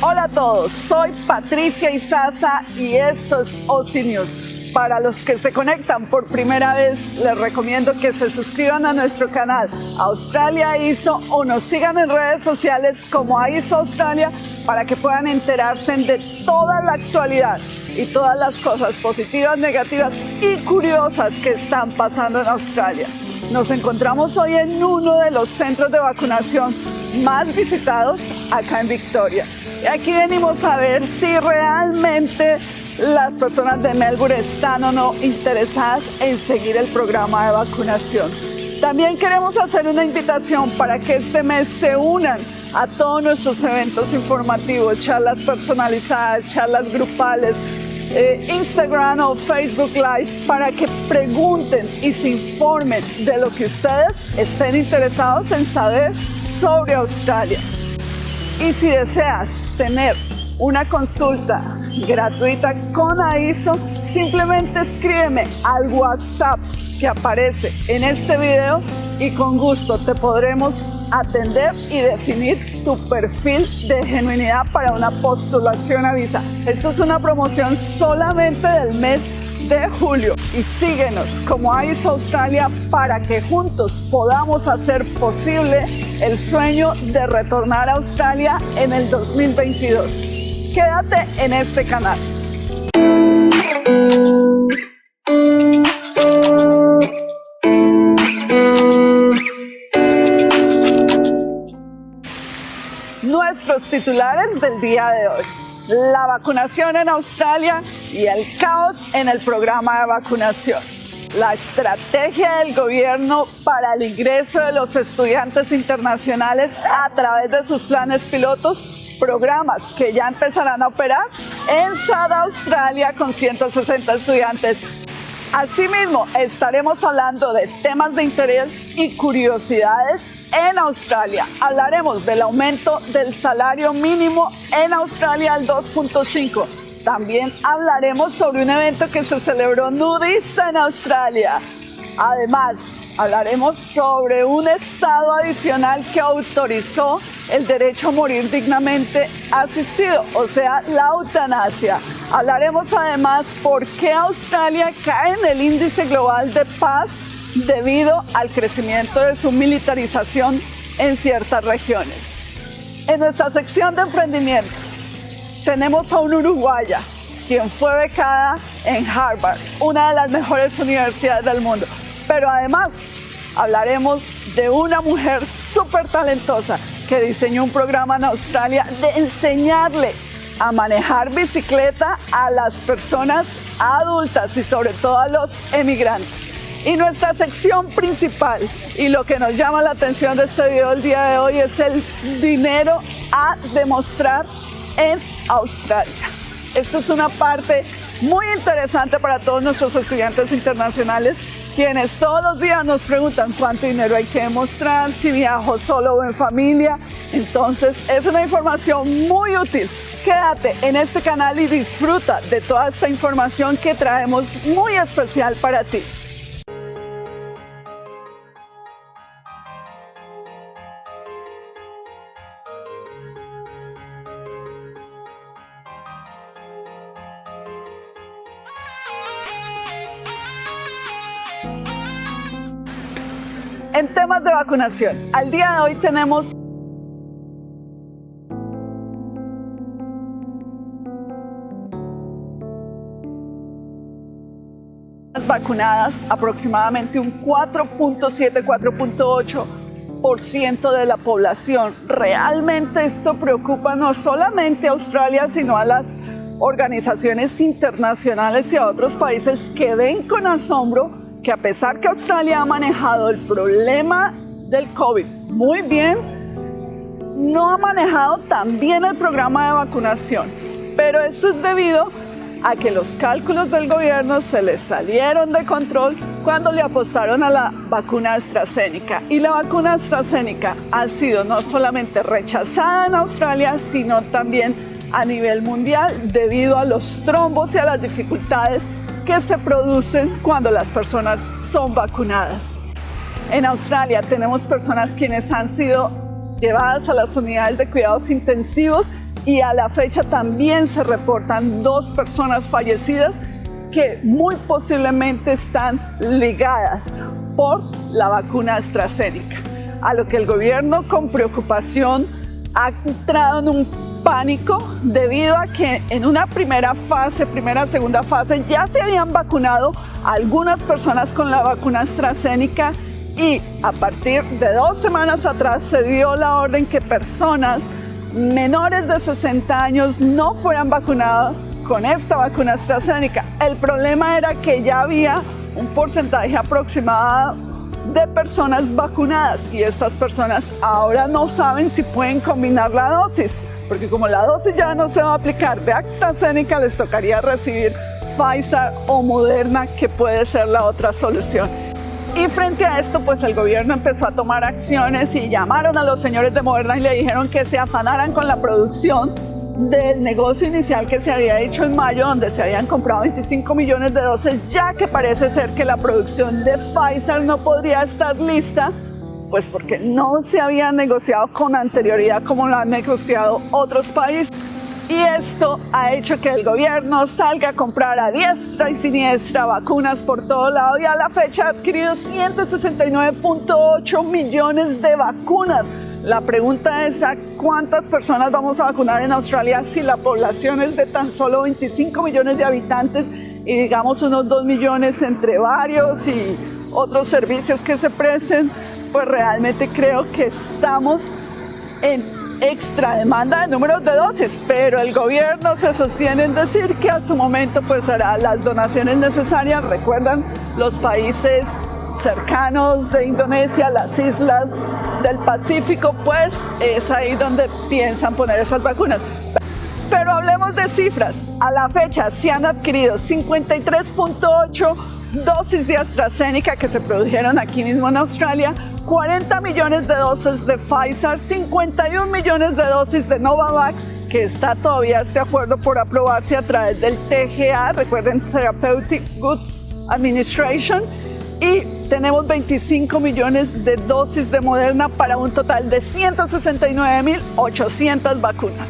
Hola a todos, soy Patricia Izaza y esto es OSI News. Para los que se conectan por primera vez, les recomiendo que se suscriban a nuestro canal Australia ISO o nos sigan en redes sociales como ISO Australia para que puedan enterarse de toda la actualidad y todas las cosas positivas, negativas y curiosas que están pasando en Australia. Nos encontramos hoy en uno de los centros de vacunación más visitados acá en Victoria. Y aquí venimos a ver si realmente las personas de Melbourne están o no interesadas en seguir el programa de vacunación. También queremos hacer una invitación para que este mes se unan a todos nuestros eventos informativos, charlas personalizadas, charlas grupales, Instagram o Facebook Live, para que pregunten y se informen de lo que ustedes estén interesados en saber sobre Australia. Y si deseas tener una consulta gratuita con AISO, simplemente escríbeme al WhatsApp que aparece en este video y con gusto te podremos atender y definir tu perfil de genuinidad para una postulación a visa. Esto es una promoción solamente del mes de julio y síguenos como AISO Australia para que juntos podamos hacer posible el sueño de retornar a Australia en el 2022. Quédate en este canal. Nuestros titulares del día de hoy: la vacunación en Australia y el caos en el programa de vacunación. La estrategia del gobierno para el ingreso de los estudiantes internacionales a través de sus planes pilotos, programas que ya empezarán a operar en South Australia con 160 estudiantes. Asimismo, estaremos hablando de temas de interés y curiosidades en Australia. Hablaremos del aumento del salario mínimo en Australia al 2.5. También hablaremos sobre un evento que se celebró nudista en Australia. Además, hablaremos sobre un estado adicional que autorizó el derecho a morir dignamente asistido, o sea, la eutanasia. Hablaremos además por qué Australia cae en el índice global de paz debido al crecimiento de su militarización en ciertas regiones. En nuestra sección de emprendimiento tenemos a una uruguaya quien fue becada en Harvard, una de las mejores universidades del mundo. Pero además hablaremos de una mujer súper talentosa que diseñó un programa en Australia de enseñarle a manejar bicicleta a las personas adultas y sobre todo a los emigrantes. Y nuestra sección principal y lo que nos llama la atención de este video el día de hoy es el dinero a demostrar en Australia. Esto es una parte muy interesante para todos nuestros estudiantes internacionales, quienes todos los días nos preguntan cuánto dinero hay que demostrar, si viajo solo o en familia. Entonces es una información muy útil. Quédate en este canal y disfruta de toda esta información que traemos muy especial para ti. En temas de vacunación, al día de hoy tenemos vacunadas aproximadamente un 4.8% de la población. Realmente esto preocupa no solamente a Australia, sino a las organizaciones internacionales y a otros países que ven con asombro que a pesar que Australia ha manejado el problema del COVID muy bien, no ha manejado tan bien el programa de vacunación. Pero esto es debido a que los cálculos del gobierno se les salieron de control cuando le apostaron a la vacuna AstraZeneca. Y la vacuna AstraZeneca ha sido no solamente rechazada en Australia, sino también a nivel mundial debido a los trombos y a las dificultades que se producen cuando las personas son vacunadas. En Australia tenemos personas quienes han sido llevadas a las unidades de cuidados intensivos y a la fecha también se reportan 2 personas fallecidas que muy posiblemente están ligadas por la vacuna AstraZeneca, a lo que el gobierno con preocupación ha entrado en un pánico debido a que en una segunda fase ya se habían vacunado a algunas personas con la vacuna AstraZeneca y a partir de 2 semanas atrás se dio la orden que personas menores de 60 años no fueran vacunadas con esta vacuna AstraZeneca. El problema era que ya había un porcentaje aproximado de personas vacunadas y estas personas ahora no saben si pueden combinar la dosis, porque como la dosis ya no se va a aplicar de AstraZeneca, les tocaría recibir Pfizer o Moderna, que puede ser la otra solución. Y frente a esto, pues el gobierno empezó a tomar acciones y llamaron a los señores de Moderna y le dijeron que se afanaran con la producción del negocio inicial que se había hecho en mayo, donde se habían comprado 25 millones de dosis, ya que parece ser que la producción de Pfizer no podría estar lista, pues porque no se había negociado con anterioridad como lo han negociado otros países. Y esto ha hecho que el gobierno salga a comprar a diestra y siniestra vacunas por todo lado y a la fecha ha adquirido 169.8 millones de vacunas. La pregunta es ¿a cuántas personas vamos a vacunar en Australia si la población es de tan solo 25 millones de habitantes y digamos unos 2 millones entre varios y otros servicios que se presten? Pues realmente creo que estamos en extra demanda de números de dosis, pero el gobierno se sostiene en decir que a su momento pues hará las donaciones necesarias. Recuerdan los países cercanos de Indonesia, las islas del Pacífico, pues es ahí donde piensan poner esas vacunas. Pero hablemos de cifras. A la fecha se han adquirido 53.8 dosis de AstraZeneca que se produjeron aquí mismo en Australia, 40 millones de dosis de Pfizer, 51 millones de dosis de Novavax, que está todavía este acuerdo por aprobarse a través del TGA, recuerden, Therapeutic Goods Administration, y tenemos 25 millones de dosis de Moderna para un total de 169.800 vacunas.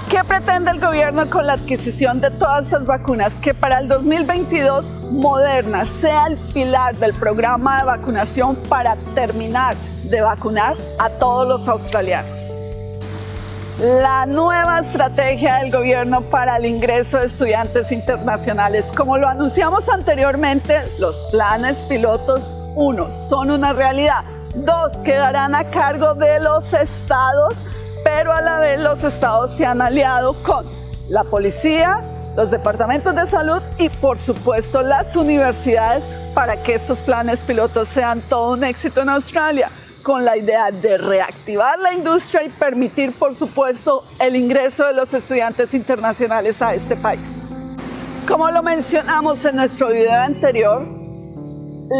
¿Qué pretende el gobierno con la adquisición de todas estas vacunas? Que para el 2022 Moderna sea el pilar del programa de vacunación para terminar de vacunar a todos los australianos. La nueva estrategia del gobierno para el ingreso de estudiantes internacionales. Como lo anunciamos anteriormente, los planes pilotos 1 son una realidad, 2 quedarán a cargo de los estados, pero a la vez los estados se han aliado con la policía, los departamentos de salud y por supuesto las universidades para que estos planes pilotos sean todo un éxito en Australia, con la idea de reactivar la industria y permitir por supuesto el ingreso de los estudiantes internacionales a este país. Como lo mencionamos en nuestro video anterior,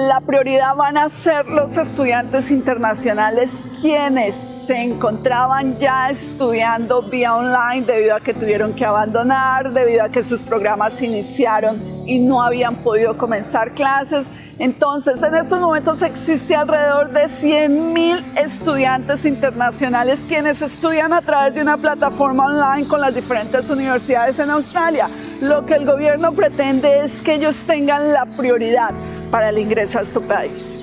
la prioridad van a ser los estudiantes internacionales quienes se encontraban ya estudiando vía online debido a que tuvieron que abandonar, debido a que sus programas iniciaron y no habían podido comenzar clases. Entonces, en estos momentos existe alrededor de 100.000 estudiantes internacionales quienes estudian a través de una plataforma online con las diferentes universidades en Australia. Lo que el gobierno pretende es que ellos tengan la prioridad para el ingreso a este país.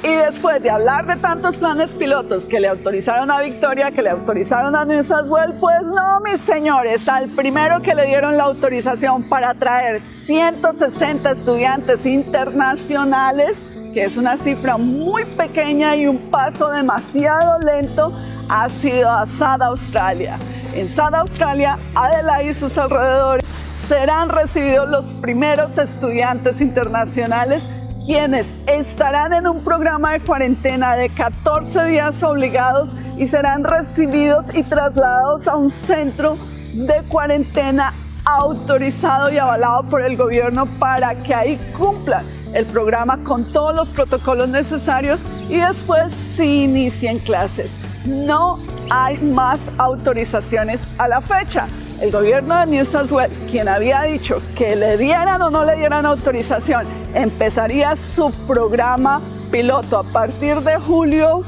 Y después de hablar de tantos planes pilotos que le autorizaron a Victoria, que le autorizaron a New South Wales, pues no, mis señores, al primero que le dieron la autorización para traer 160 estudiantes internacionales, que es una cifra muy pequeña y un paso demasiado lento, ha sido a South Australia. En South Australia, Adelaide y sus alrededores serán recibidos los primeros estudiantes internacionales quienes estarán en un programa de cuarentena de 14 días obligados y serán recibidos y trasladados a un centro de cuarentena autorizado y avalado por el gobierno para que ahí cumplan el programa con todos los protocolos necesarios y después se inicien clases. No hay más autorizaciones a la fecha. El gobierno de New South Wales, quien había dicho que le dieran o no le dieran autorización, empezaría su programa piloto a partir de julio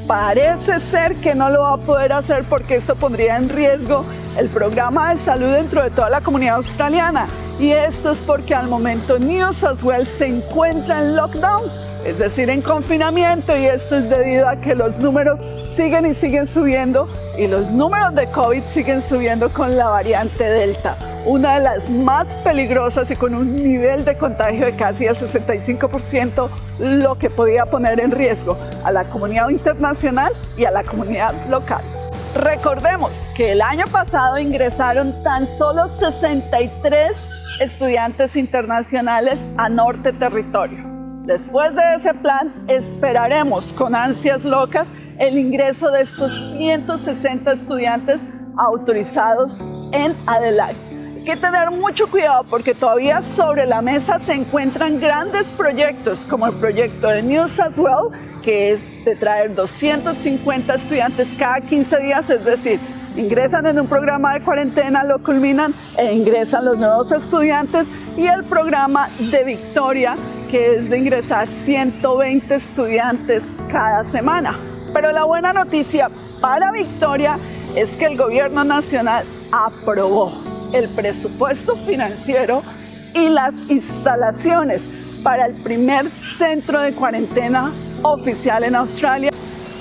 parece ser que no lo va a poder hacer porque esto pondría en riesgo el programa de salud dentro de toda la comunidad australiana. Y esto es porque al momento New South Wales se encuentra en lockdown, es decir, en confinamiento, y esto es debido a que los números siguen y siguen subiendo, y los números de COVID siguen subiendo con la variante Delta, una de las más peligrosas y con un nivel de contagio de casi el 65%, lo que podía poner en riesgo a la comunidad internacional y a la comunidad local. Recordemos que el año pasado ingresaron tan solo 63 estudiantes internacionales a Norte Territorio. Después de ese plan, esperaremos con ansias locas el ingreso de estos 160 estudiantes autorizados en Adelaide. Hay que tener mucho cuidado porque todavía sobre la mesa se encuentran grandes proyectos como el proyecto de New South Wales, que es de traer 250 estudiantes cada 15 días, es decir, ingresan en un programa de cuarentena, lo culminan e ingresan los nuevos estudiantes, y el programa de Victoria, que es de ingresar 120 estudiantes cada semana. Pero la buena noticia para Victoria es que el gobierno nacional aprobó el presupuesto financiero y las instalaciones para el primer centro de cuarentena oficial en Australia.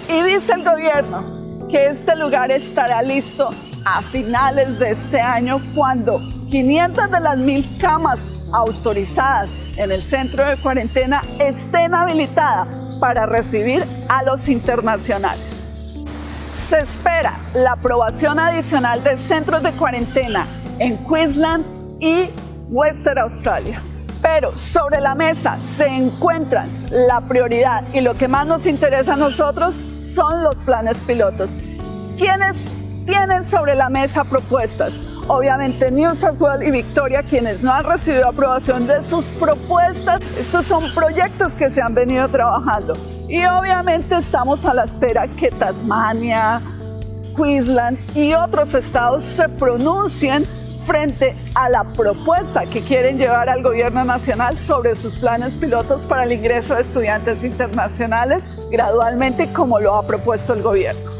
Y dice el gobierno que este lugar estará listo a finales de este año, cuando 500 de las 1000 camas autorizadas en el centro de cuarentena estén habilitadas para recibir a los internacionales. Se espera la aprobación adicional de centros de cuarentena en Queensland y Western Australia. Pero sobre la mesa se encuentran la prioridad y lo que más nos interesa a nosotros son los planes pilotos. ¿Quiénes tienen sobre la mesa propuestas? Obviamente New South Wales y Victoria, quienes no han recibido aprobación de sus propuestas. Estos son proyectos que se han venido trabajando. Y obviamente estamos a la espera que Tasmania, Queensland y otros estados se pronuncien frente a la propuesta que quieren llevar al gobierno nacional sobre sus planes pilotos para el ingreso de estudiantes internacionales gradualmente, como lo ha propuesto el gobierno.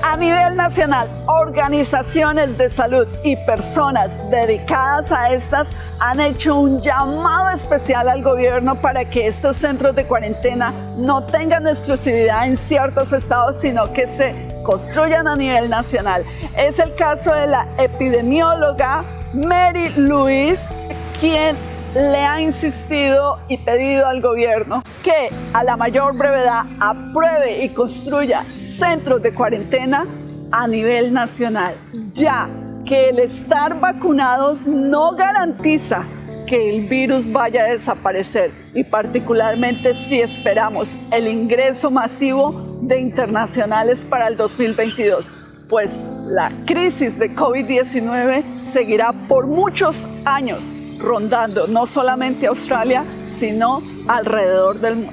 A nivel nacional, organizaciones de salud y personas dedicadas a estas han hecho un llamado especial al gobierno para que estos centros de cuarentena no tengan exclusividad en ciertos estados, sino que se construyan a nivel nacional. Es el caso de la epidemióloga Mary Louise, quien le ha insistido y pedido al gobierno que a la mayor brevedad apruebe y construya centros de cuarentena a nivel nacional, ya que el estar vacunados no garantiza que el virus vaya a desaparecer, y particularmente si esperamos el ingreso masivo de internacionales para el 2022, pues la crisis de COVID-19 seguirá por muchos años rondando no solamente Australia, sino alrededor del mundo.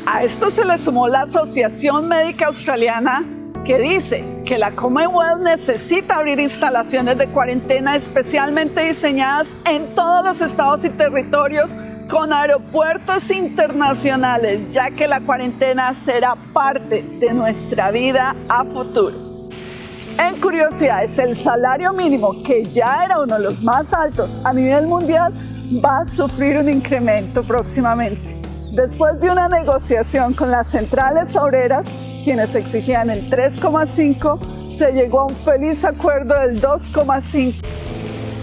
A esto se le sumó la Asociación Médica Australiana, que dice que la Commonwealth necesita abrir instalaciones de cuarentena especialmente diseñadas en todos los estados y territorios con aeropuertos internacionales, ya que la cuarentena será parte de nuestra vida a futuro. En curiosidades, el salario mínimo, que ya era uno de los más altos a nivel mundial, va a sufrir un incremento próximamente. Después de una negociación con las centrales obreras, quienes exigían el 3,5, se llegó a un feliz acuerdo del 2,5.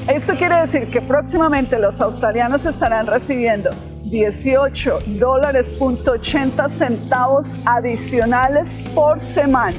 Esto quiere decir que próximamente los australianos estarán recibiendo $18.80 adicionales por semana.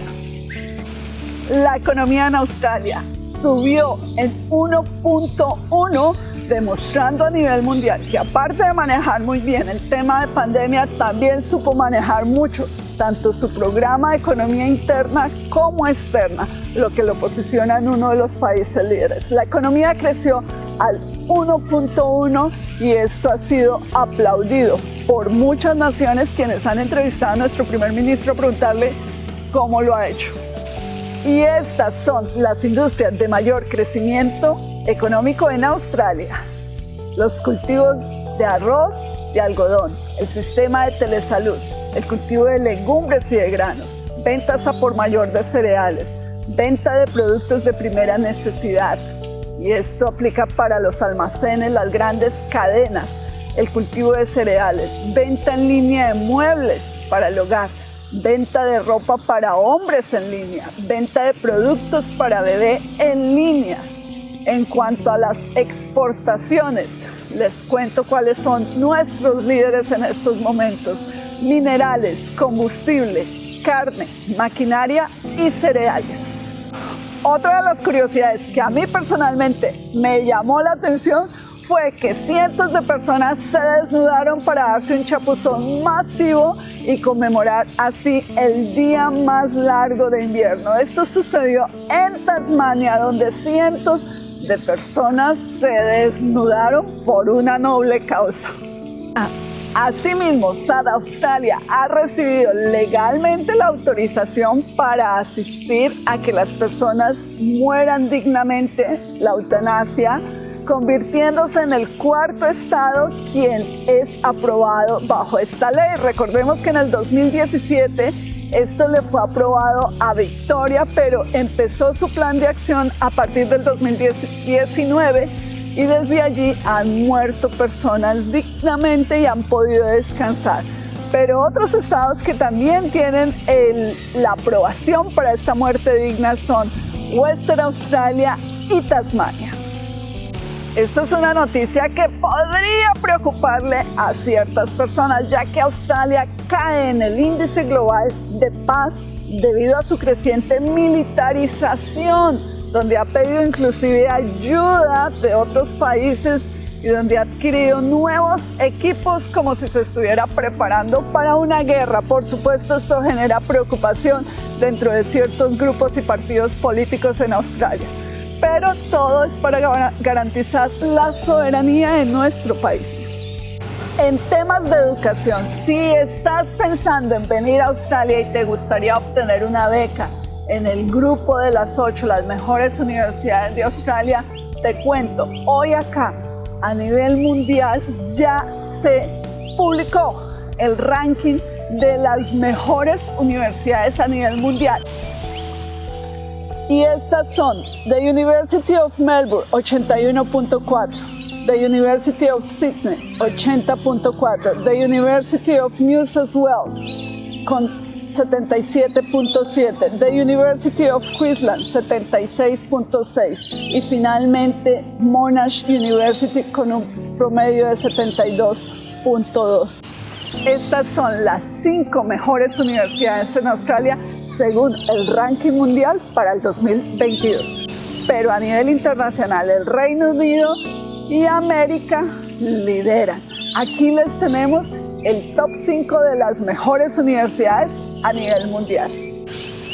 La economía en Australia subió en 1.1, demostrando a nivel mundial que aparte de manejar muy bien el tema de pandemia, también supo manejar mucho tanto su programa de economía interna como externa, lo que lo posiciona en uno de los países líderes. La economía creció al 1.1 y esto ha sido aplaudido por muchas naciones, quienes han entrevistado a nuestro primer ministro a preguntarle cómo lo ha hecho. Y estas son las industrias de mayor crecimiento económico en Australia: los cultivos de arroz y algodón, el sistema de telesalud, el cultivo de legumbres y de granos, ventas a por mayor de cereales, venta de productos de primera necesidad. Y esto aplica para los almacenes, las grandes cadenas, el cultivo de cereales, venta en línea de muebles para el hogar, venta de ropa para hombres en línea, venta de productos para bebé en línea. En cuanto a las exportaciones, les cuento cuáles son nuestros líderes en estos momentos: minerales, combustible, carne, maquinaria y cereales. Otra de las curiosidades que a mí personalmente me llamó la atención fue que cientos de personas se desnudaron para darse un chapuzón masivo y conmemorar así el día más largo de invierno. Esto sucedió en Tasmania, donde cientos de personas se desnudaron por una noble causa. Asimismo, SAD Australia ha recibido legalmente la autorización para asistir a que las personas mueran dignamente, la eutanasia, convirtiéndose en el cuarto estado quien es aprobado bajo esta ley. Recordemos que en el 2017 esto le fue aprobado a Victoria, pero empezó su plan de acción a partir del 2019 y desde allí han muerto personas dignamente y han podido descansar. Pero otros estados que también tienen la aprobación para esta muerte digna son Western Australia y Tasmania. Esto es una noticia que podría preocuparle a ciertas personas, ya que Australia cae en el índice global de paz debido a su creciente militarización, donde ha pedido inclusive ayuda de otros países y donde ha adquirido nuevos equipos como si se estuviera preparando para una guerra. Por supuesto, esto genera preocupación dentro de ciertos grupos y partidos políticos en Australia. Pero todo es para garantizar la soberanía de nuestro país. En temas de educación, si estás pensando en venir a Australia y te gustaría obtener una beca en el grupo de las 8, las mejores universidades de Australia, te cuento, hoy acá a nivel mundial ya se publicó el ranking de las mejores universidades a nivel mundial. Y estas son The University of Melbourne, 81.4, The University of Sydney, 80.4, The University of New South Wales, con 77.7, The University of Queensland, 76.6 y finalmente Monash University con un promedio de 72.2. Estas son las 5 mejores universidades en Australia según el ranking mundial para el 2022. Pero a nivel internacional, el Reino Unido y América lideran. Aquí les tenemos el top 5 de las mejores universidades a nivel mundial.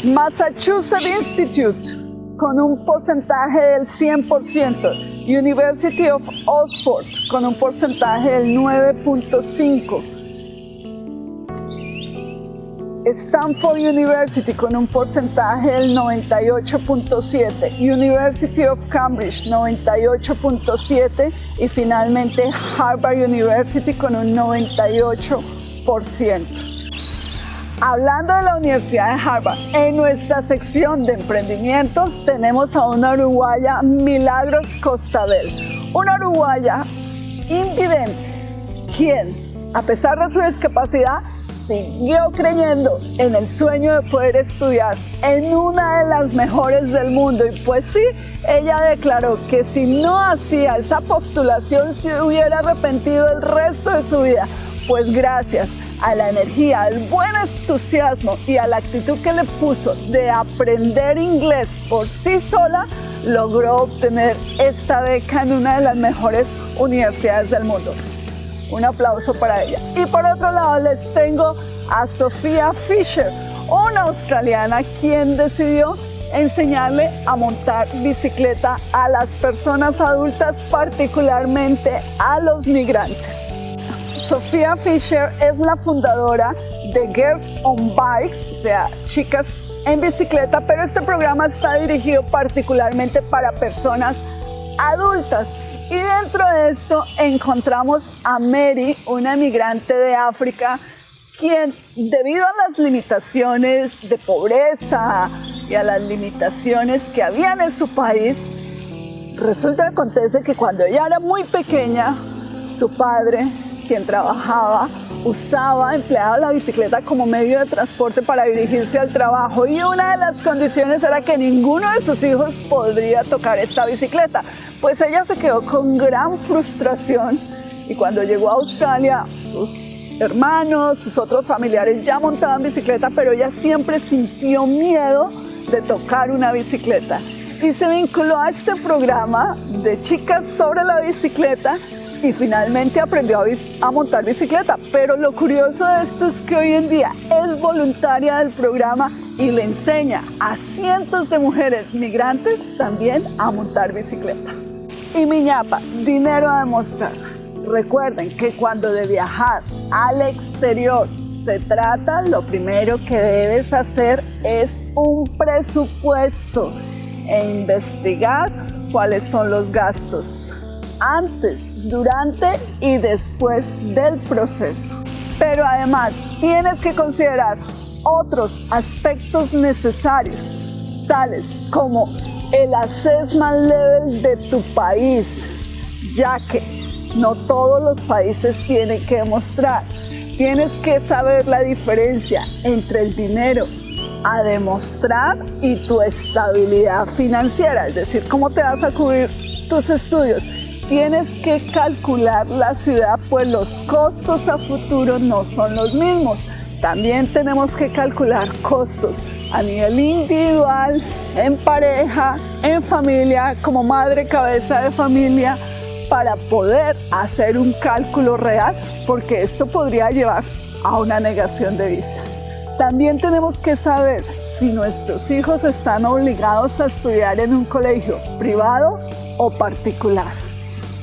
Massachusetts Institute con un porcentaje del 100%, University of Oxford con un porcentaje del 9.5%, Stanford University con un porcentaje del 98.7%, University of Cambridge 98.7% y finalmente Harvard University con un 98%. Hablando de la Universidad de Harvard, en nuestra sección de emprendimientos tenemos a una uruguaya, Milagros Costabel, una uruguaya invidente, quien, a pesar de su discapacidad, siguió creyendo en el sueño de poder estudiar en una de las mejores del mundo. Y pues sí, ella declaró que si no hacía esa postulación se hubiera arrepentido el resto de su vida, pues gracias a la energía, al buen entusiasmo y a la actitud que le puso de aprender inglés por sí sola, logró obtener esta beca en una de las mejores universidades del mundo. Un aplauso para ella. Y por otro lado les tengo a Sofía Fisher, una australiana quien decidió enseñarle a montar bicicleta a las personas adultas, particularmente a los migrantes. Sofía Fisher es la fundadora de Girls on Bikes, o sea, chicas en bicicleta, pero este programa está dirigido particularmente para personas adultas. Y dentro de esto encontramos a Mary, una migrante de África, quien, debido a las limitaciones de pobreza y a las limitaciones que había en su país, resulta que acontece que cuando ella era muy pequeña, su padre, quien trabajaba, empleaba la bicicleta como medio de transporte para dirigirse al trabajo, y una de las condiciones era que ninguno de sus hijos podría tocar esta bicicleta. Pues ella se quedó con gran frustración, y cuando llegó a Australia, sus hermanos, sus otros familiares ya montaban bicicleta, pero ella siempre sintió miedo de tocar una bicicleta. Y se vinculó a este programa de chicas sobre la bicicleta y finalmente aprendió a montar bicicleta. Pero lo curioso de esto es que hoy en día es voluntaria del programa y le enseña a cientos de mujeres migrantes también a montar bicicleta. Y mi ñapa, dinero a demostrar. Recuerden que cuando de viajar al exterior se trata, lo primero que debes hacer es un presupuesto e investigar cuáles son los gastos antes, durante y después del proceso. Pero además tienes que considerar otros aspectos necesarios, tales como el assessment level de tu país, ya que no todos los países tienen que demostrar. Tienes que saber la diferencia entre el dinero a demostrar y tu estabilidad financiera, es decir, cómo te vas a cubrir tus estudios. Tienes que calcular la ciudad, pues los costos a futuro no son los mismos. También tenemos que calcular costos a nivel individual, en pareja, en familia, como madre cabeza de familia, para poder hacer un cálculo real, porque esto podría llevar a una negación de visa. También tenemos que saber si nuestros hijos están obligados a estudiar en un colegio privado o particular.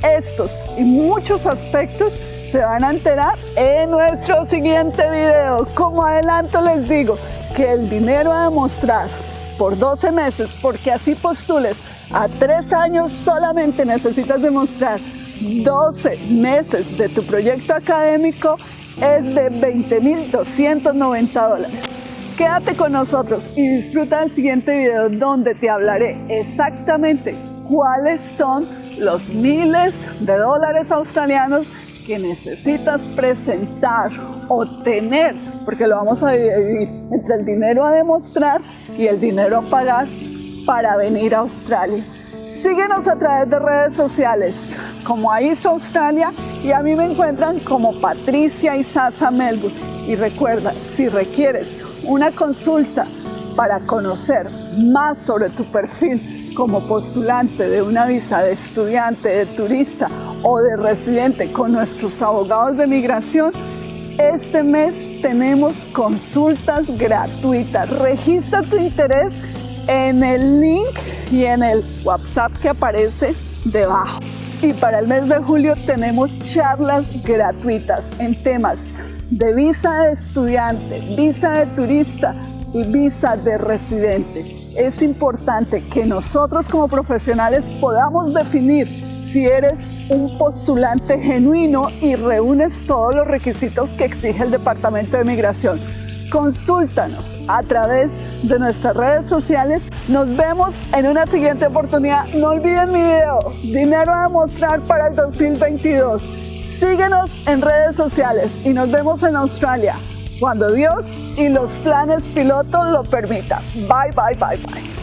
Estos y muchos aspectos se van a enterar en nuestro siguiente video. Como adelanto les digo que el dinero a demostrar por 12 meses, porque así postules a 3 años, solamente necesitas demostrar 12 meses de tu proyecto académico, es de $20,290. Quédate con nosotros y disfruta del siguiente video donde te hablaré exactamente cuáles son los miles de dólares australianos que necesitas presentar o tener, porque lo vamos a dividir entre el dinero a demostrar y el dinero a pagar para venir a Australia. Síguenos a través de redes sociales como AIS Australia, y a mí me encuentran como Patricia Izaza Melwood. Y recuerda, si requieres una consulta para conocer más sobre tu perfil como postulante de una visa de estudiante, de turista o de residente con nuestros abogados de migración, este mes tenemos consultas gratuitas. Registra tu interés en el link y en el WhatsApp que aparece debajo. Y para el mes de julio tenemos charlas gratuitas en temas de visa de estudiante, visa de turista y visa de residente. Es importante que nosotros como profesionales podamos definir si eres un postulante genuino y reúnes todos los requisitos que exige el Departamento de Migración. Consúltanos a través de nuestras redes sociales. Nos vemos en una siguiente oportunidad. No olviden mi video, dinero a demostrar para el 2022. Síguenos en redes sociales y nos vemos en Australia cuando Dios y los planes pilotos lo permitan. Bye, bye, bye, bye.